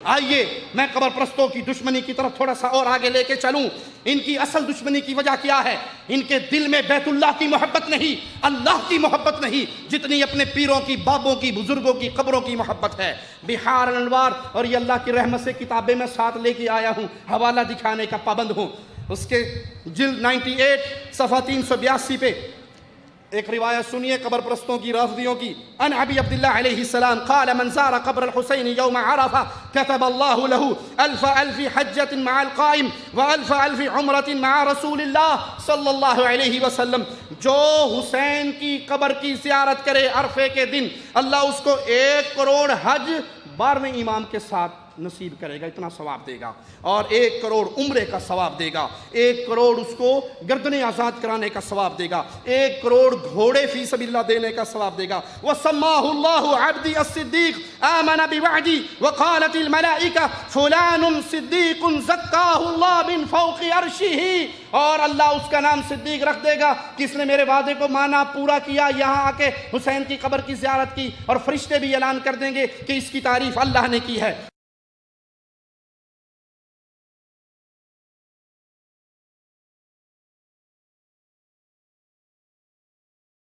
آئیے میں قبر پرستوں کی دشمنی کی طرف تھوڑا سا اور آگے لے کے چلوں۔ ان کی اصل دشمنی کی وجہ کیا ہے؟ ان کے دل میں بیت اللہ کی محبت نہیں، اللہ کی محبت نہیں، جتنی اپنے پیروں کی، بابوں کی، بزرگوں کی قبروں کی محبت ہے۔ بحار الانوار، اور یہ اللہ کی رحمت سے کتابیں میں ساتھ لے کے آیا ہوں، حوالہ دکھانے کا پابند ہوں۔ اس کے جلد 98 صفحہ 382 پہ ایک روایت سنیے قبر پرستوں کی، رافضیوں کی۔ ان ابی عبداللہ علیہ السلام قال من زار قبر الحسین یوم عرفہ كتب اللہ له الف الف حجۃ مع القائم والف الف عمرۃ مع رسول اللہ صلی اللہ علیہ وسلم۔ جو حسین کی قبر کی زیارت کرے عرفے کے دن، اللہ اس کو 1 کروڑ حج 12ویں امام کے ساتھ نصیب کرے گا، اتنا ثواب دے گا، اور 1 کروڑ عمرے کا ثواب دے گا، 1 کروڑ اس کو گردنیں آزاد کرانے کا ثواب دے گا، 1 کروڑ گھوڑے فی سبیل اللہ دینے کا ثواب دے گا۔ وَسَمَّاهُ اللَّهُ عَبْدِي الصِّدِّيقِ آمَنَ بِوَعْدِي وَقَالَتِ الْمَلَائِكَةُ فُلَانٌ صِدِّيقٌ زَكَّاهُ اللَّهُ مِنْ فَوْقِ عَرْشِهِ، اور اللہ اس کا نام صدیق رکھ دے گا، کس نے میرے وعدے کو مانا، پورا کیا، یہاں آ کے حسین کی قبر کی زیارت کی، اور فرشتے بھی اعلان کر دیں گے کہ اس کی تعریف اللہ نے کی ہے۔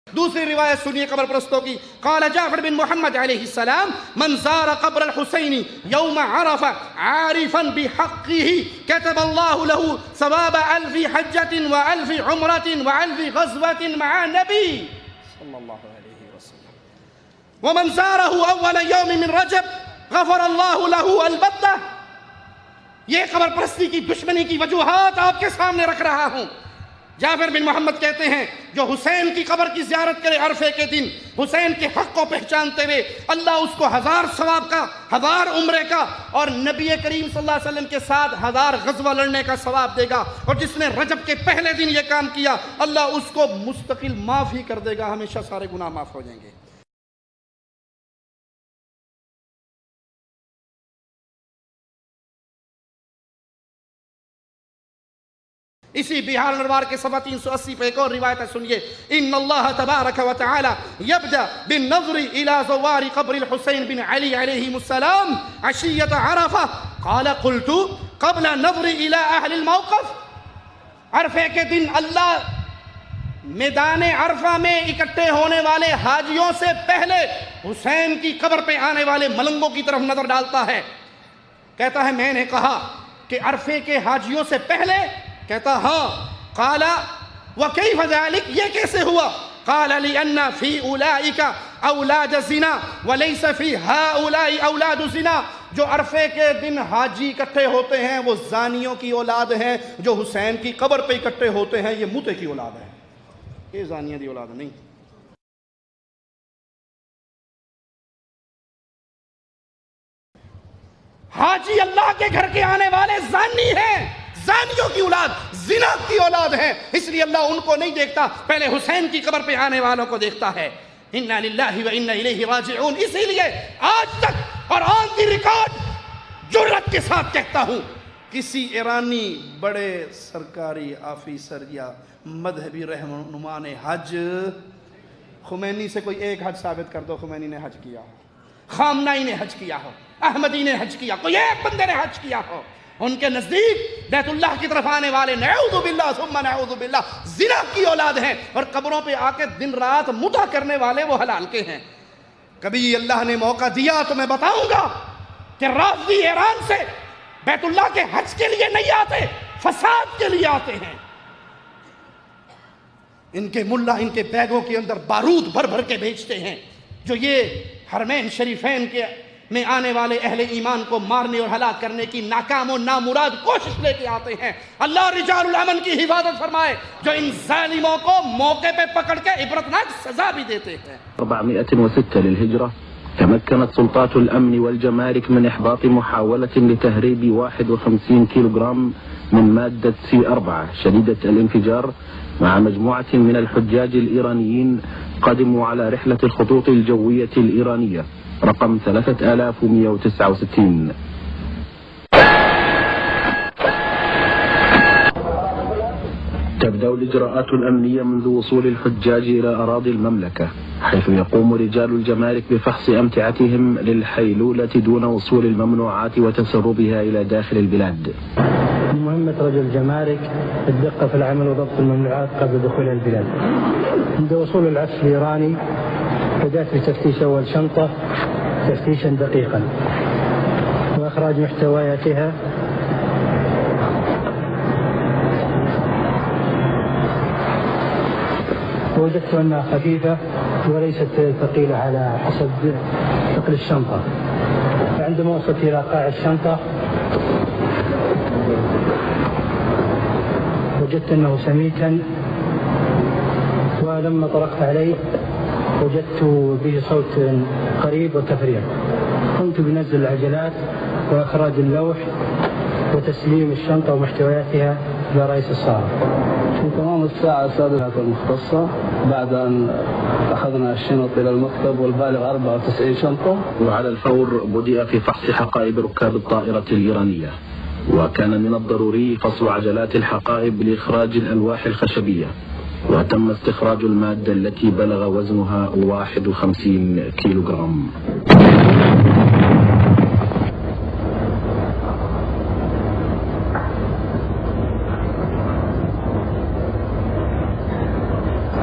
دوسری روایت سنیے قبر پرستوں کی۔ قال جعفر بن محمد علیہ السلام من زار قبر الحسین یوم عرفہ عارفا بحقہ كتب اللہ له ثواب 1000 حجۃ و1000 عمرۃ و1000 غزوۃ مع نبی صلی اللہ علیہ وسلم ومن زارہ اول یوم من رجب غفر اللہ له البتہ۔ یہ قبر پرستی کی دشمنی کی وجوہات آپ کے سامنے رکھ رہا ہوں۔ جعفر بن محمد کہتے ہیں جو حسین کی قبر کی زیارت کرے عرفے کے دن، حسین کے حق کو پہچانتے ہوئے، اللہ اس کو 1000 ثواب کا، 1000 عمرے کا، اور نبی کریم صلی اللہ علیہ وسلم کے ساتھ 1000 غزوہ لڑنے کا ثواب دے گا۔ اور جس نے رجب کے پہلے دن یہ کام کیا، اللہ اس کو مستقل معاف ہی کر دے گا، ہمیشہ سارے گناہ معاف ہو جائیں گے۔ اسی بحار الانوار کے صفحہ 380 پہ ایک اور روایت سنیے۔ ان اللہ تبارک و تعالی یبدأ بالنظر الى زوار قبر الحسین بن علی علیہ السلام عشیۃ عرفہ قال قلت قبل النظر الى اہل الموقف۔ عرفے کے دن اللہ میدان عرفہ میں اکٹھے ہونے والے حاجیوں سے پہلے حسین کی قبر پہ آنے والے ملنگوں کی طرف نظر ڈالتا ہے۔ کہتا ہے میں نے کہا کہ عرفے کے حاجیوں سے پہلے؟ کہتا ہاں۔ قال وکیف ذلک، یہ کیسے ہوا؟ قال لأن فی اولئک اولاد زنا ولیس فی ہؤلاء اولاد زنا۔ جو عرفے کے دن حاجی اکٹھے ہوتے ہیں وہ زانیوں کی اولاد ہیں، جو حسین کی قبر پہ اکٹھے ہوتے ہیں یہ موتے کی اولاد ہے، یہ زانیہ دی اولاد نہیں۔ حاجی اللہ کے گھر کے آنے والے زانی ہیں، زانیوں کی اولاد، زنا کی اولاد ہیں، اس لیے اللہ ان کو نہیں دیکھتا، پہلے حسین کی قبر پہ آنے والوں کو دیکھتا ہے۔ انا للہ و انا الیہ راجعون۔ اسی لیے آج تک اور آن دی ریکارڈ جرأت کے ساتھ کہتا ہوں، کسی ایرانی بڑے سرکاری آفیسر یا مذہبی رہنما نے حج، خمینی سے کوئی ایک حج ثابت کر دو خمینی نے حج کیا ہو، خامنائی نے حج کیا ہو، احمدی نے حج کیا، کوئی ایک بندے نے حج کیا ہو۔ ان کے نزدیک بیت اللہ کی طرف آنے والے نعوذ باللہ ثم نعوذ باللہ زنا کی اولاد ہیں، اور قبروں پہ آ کے دن رات مدح کرنے والے وہ حلال کے ہیں۔ کبھی اللہ نے موقع دیا تو میں بتاؤں گا کہ رافضی ایران سے بیت اللہ کے حج کے لیے نہیں آتے، فساد کے لیے آتے ہیں۔ ان کے ملا ان کے بیگوں کے اندر بارود بھر بھر کے بیچتے ہیں، جو یہ حرمین شریفین کے میں آنے والے اہل ایمان کو مارنے اور ہلاک کرنے کی ناکام و نامراد کوشش لے کے آتے ہیں۔ اللہ رجال الامن کی حفاظت فرمائے جو ان ظالموں کو موقع پہ پکڑ کے عبرتناک سزا بھی دیتے ہیں۔ 406 للهجرة تمكنت سلطات الأمن والجمارك من إحباط محاولة لتهريب 51 كيلوغرام من مادة C4 شديدة الانفجار مع مجموعة من الحجاج الإيرانيين قدموا على رحلة الخطوط الجوية الإيرانية رقم 3169. تبدأ الإجراءات الأمنية منذ وصول الحجاج إلى أراضي المملكة، حيث يقوم رجال الجمارك بفحص أمتعتهم للحيلولة دون وصول الممنوعات وتسربها إلى داخل البلاد. مهمة رجل الجمارك الدقة في العمل وضبط الممنوعات قبل دخولها البلاد. عند وصول العفش الإيراني بدأت بتفتيش أول شنطة تفتيشا دقيقا وإخراج محتوياتها وجدت أنها خفيفة وليست ثقيلة على حسب ثقل الشنطة. عندما وصلت إلى قاع الشنطة وجدت أنه سميكا، ولما طرقت عليه وجدت به صوت قريب وتفريغ. قمت بنزل العجلات وإخراج اللوح وتسليم الشنطة ومحتوياتها إلى رئيس الصالة. في تمام الساعة السادسة المختصة بعد أن أخذنا الشنط إلى المكتب والبالغ 94 شنطة. وعلى الفور بدأ في فحص حقائب ركاب الطائرة الإيرانية، وكان من الضروري فصل عجلات الحقائب لإخراج الألواح الخشبية، وتم استخراج المادة التي بلغ وزنها 51 كيلوغرام.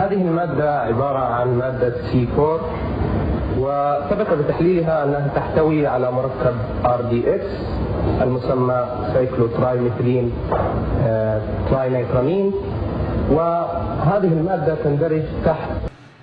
هذه المادة عبارة عن مادة C4، وثبت بتحليلها أنها تحتوي على مركب RDX المسمى سايكلوترايميثيلين تراينيترامين، وهذه المادة تندرج تحت.